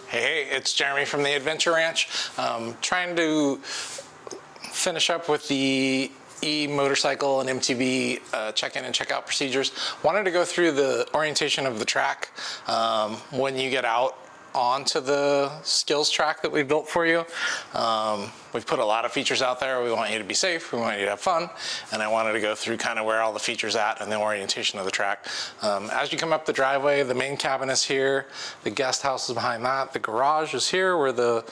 Hey, it's Jeremy from the Adventure Ranch. Trying to finish up with the e-motorcycle and MTB check-in and check-out procedures. Wanted to go through the orientation of the track when you get out onto the skills track that we built for you. We've put a lot of features out there. We want you to be safe, we want you to have fun, and I wanted to go through kind of where all the features at and the orientation of the track. As you come up the driveway, the main cabin is here, the guest house is behind that, the garage is here where the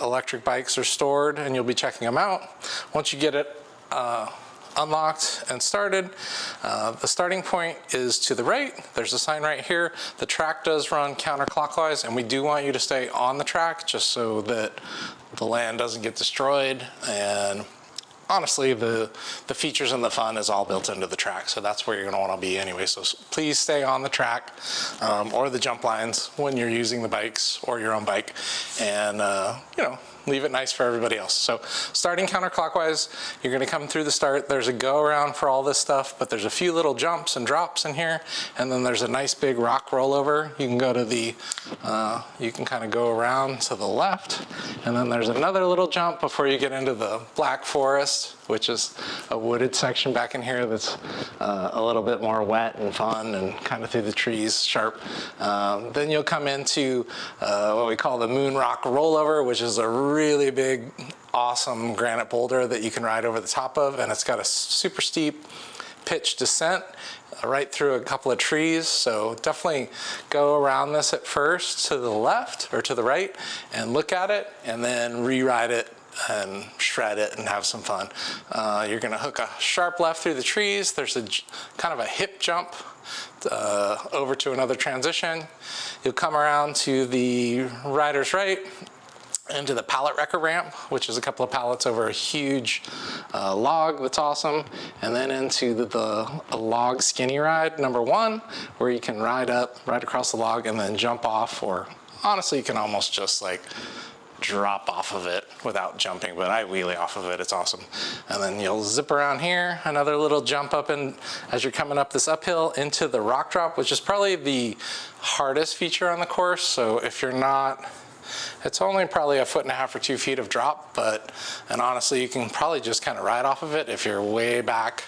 electric bikes are stored, and you'll be checking them out. Once you get it unlocked and started, the starting point is to the right. There's a sign right here. The track does run counterclockwise, and we do want you to stay on the track just so that the land doesn't get destroyed. And honestly, the features and the fun is all built into the track, so that's where you're gonna wanna be anyway. So please stay on the track or the jump lines when you're using the bikes or your own bike, and you know, leave it nice for everybody else. So starting counterclockwise, you're gonna come through the start. There's a go around for all this stuff, but there's a few little jumps and drops in here, and then there's a nice big rock rollover. You can go to the, you can kind of go around to the left, and then there's another little jump before you get into the Black Forest, which is a wooded section back in here that's a little bit more wet and fun and kind of through the trees, sharp. Then you'll come into what we call the Moon Rock Rollover, which is a really big, awesome granite boulder that you can ride over the top of, and it's got a super steep pitch descent right through a couple of trees. So definitely go around this at first to the left or to the right and look at it, and then re-ride it and shred it and have some fun. You're gonna hook a sharp left through the trees. There's a kind of a hip jump over to another transition. You'll come around to the rider's right into the pallet wrecker ramp, which is a couple of pallets over a huge log that's awesome, and then into the log skinny ride number 1, where you can ride across the log and then jump off, or honestly you can almost just like drop off of it without jumping, but I wheelie off of it, it's awesome. And then you'll zip around here, another little jump up, and as you're coming up this uphill into the rock drop, which is probably the hardest feature on the course. So if you're not, it's only probably 1.5 feet or 2 feet of drop, and honestly you can probably just kind of ride off of it if you're way back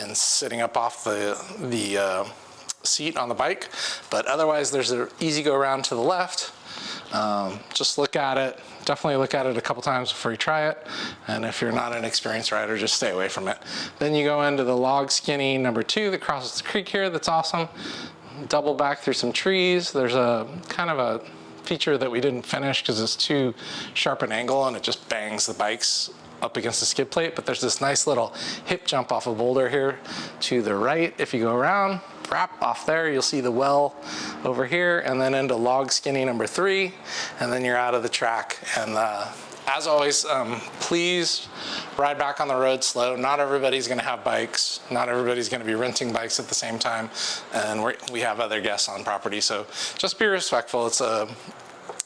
and sitting up off the seat on the bike. But otherwise there's an easy go around to the left. Just look at it, definitely look at it a couple times before you try it, and if you're not an experienced rider, just stay away from it. Then you go into the log skinny number 2 that crosses the creek here, that's awesome. Double back through some trees. There's a kind of a feature that we didn't finish because it's too sharp an angle and it just bangs the bikes up against the skid plate, but there's this nice little hip jump off a boulder here to the right. If you go around, wrap off there, you'll see the well over here, and then into log skinny number 3, and then you're out of the track. And as always, please ride back on the road slow. Not everybody's gonna have bikes. Not everybody's gonna be renting bikes at the same time, and we have other guests on property, so just be respectful.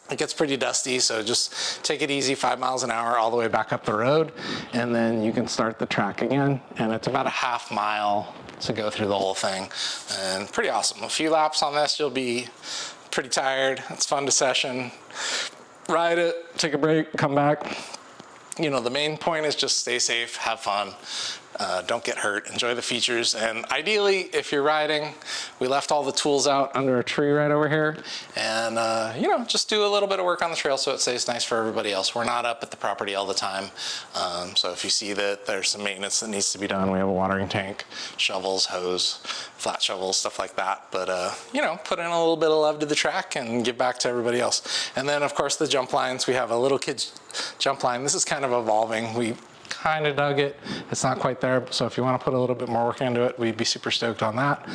It gets pretty dusty, so just take it easy, 5 miles an hour all the way back up the road, and then you can start the track again. And it's about a half mile to go through the whole thing, and pretty awesome. A few laps on this, you'll be pretty tired. It's fun to session. Ride it, take a break, come back. You know, the main point is just stay safe, have fun, don't get hurt, enjoy the features, and ideally, if you're riding, we left all the tools out under a tree right over here, and you know, just do a little bit of work on the trail so it stays nice for everybody else. We're not up at the property all the time, so if you see that there's some maintenance that needs to be done, we have a watering tank, shovels, hose, flat shovels, stuff like that, but you know, put in a little bit of love to the track and give back to everybody else. And then of course the jump lines, we have a little kid's jump line. This is kind of evolving. We kind of dug it. It's not quite there, so if you want to put a little bit more work into it, we'd be super stoked on that.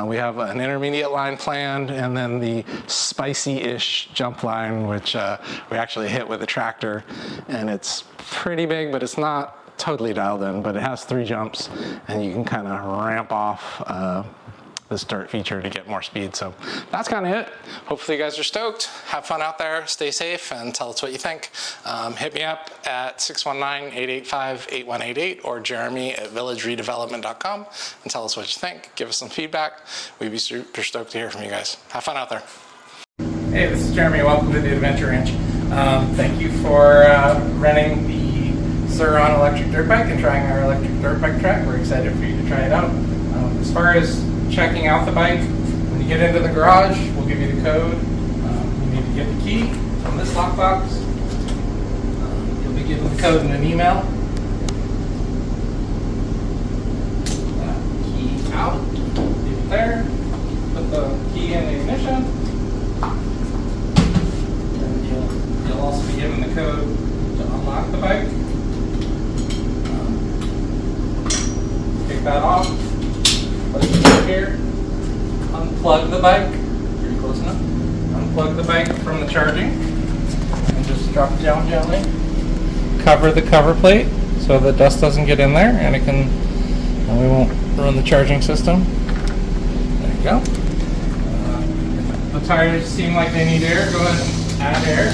We have an intermediate line planned, and then the spicy-ish jump line, which we actually hit with a tractor, and it's pretty big, but it's not totally dialed in, but it has 3 jumps, and you can kind of ramp off this dirt feature to get more speed. So that's kind of it. Hopefully you guys are stoked. Have fun out there, stay safe, and tell us what you think. Hit me up at 619-885-8188 or jeremy@villageredevelopment.com and tell us what you think. Give us some feedback. We'd be super stoked to hear from you guys. Have fun out there. Hey, this is Jeremy. Welcome to the Adventure Ranch. Thank you for renting the Surron Electric Dirt Bike and trying our electric dirt bike track. We're excited for you to try it out. As far as checking out the bike, when you get into the garage, we'll give you the code. You need to get the key from this lockbox. You'll be given the code in an email. Key out, leave it there. Put the key in the ignition. You'll also be given the code to unlock the bike. Take that off. Place it right here. Unplug the bike. Pretty close enough. Unplug the bike from the charging. And just drop it down gently. Cover the cover plate so the dust doesn't get in there and we won't ruin the charging system. There you go. If the tires seem like they need air, go ahead and add air.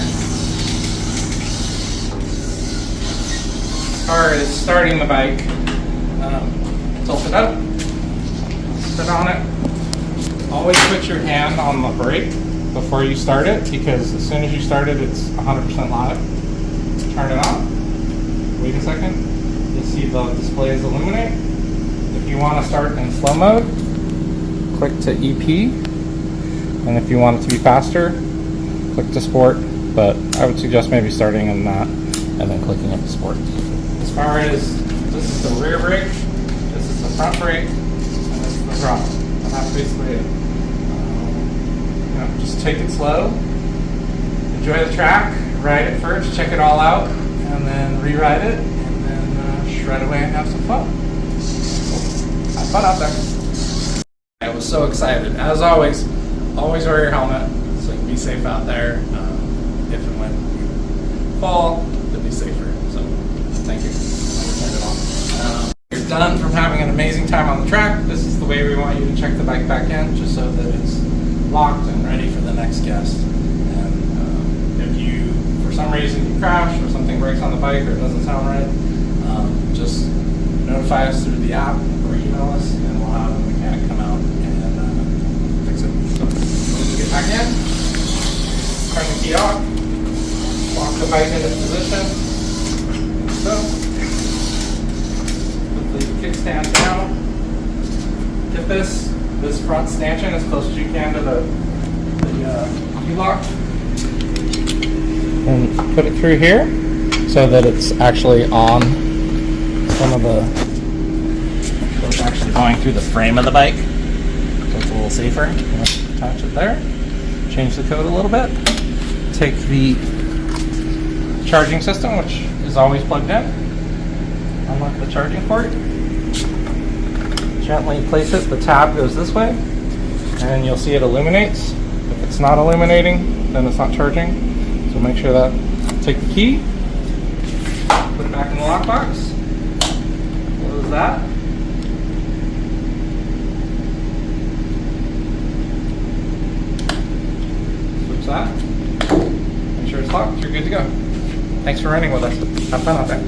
As far as starting the bike, tilt it up, sit on it. Always put your hand on the brake before you start it, because as soon as you start it, it's 100% live. Turn it on. Wait a second. You'll see the displays illuminate. If you want to start in slow mode, click to EP. And if you want it to be faster, click to sport. But I would suggest maybe starting in that and then clicking up to sport. As far as this is the rear brake, this is the front brake, and this is the throttle. And that's basically it. Just take it slow. Enjoy the track. Ride it first. Check it all out, and then re-ride it, and then shred away and have some fun. Have fun out there. I was so excited. As always wear your helmet so you can be safe out there. If and when you fall, to be safer. So, thank you. You're done from having an amazing time on the track. This is the way we want you to check the bike back in, just so that it's locked and ready for the next guest. And if you, for some reason, you crash or something breaks on the bike or it doesn't sound right, just notify us through the app or email us, and we'll have a mechanic come out and fix it. So, when you get back in, turn the key off, lock the bike into position, like so. Put the kickstand down. Get this front stanchion as close as you can to the U-lock. And put it through here so that it's actually on some of the, so it's actually going through the frame of the bike. So it's a little safer. Attach it there. Change the code a little bit. Take the charging system, which is always plugged in. Unlock the charging port. Gently place it. The tab goes this way, and you'll see it illuminates. If it's not illuminating, then it's not charging. So make sure that. Take the key, put it back in the lockbox, close that. Switch that. Make sure it's locked. You're good to go. Thanks for running with us. Have fun out there.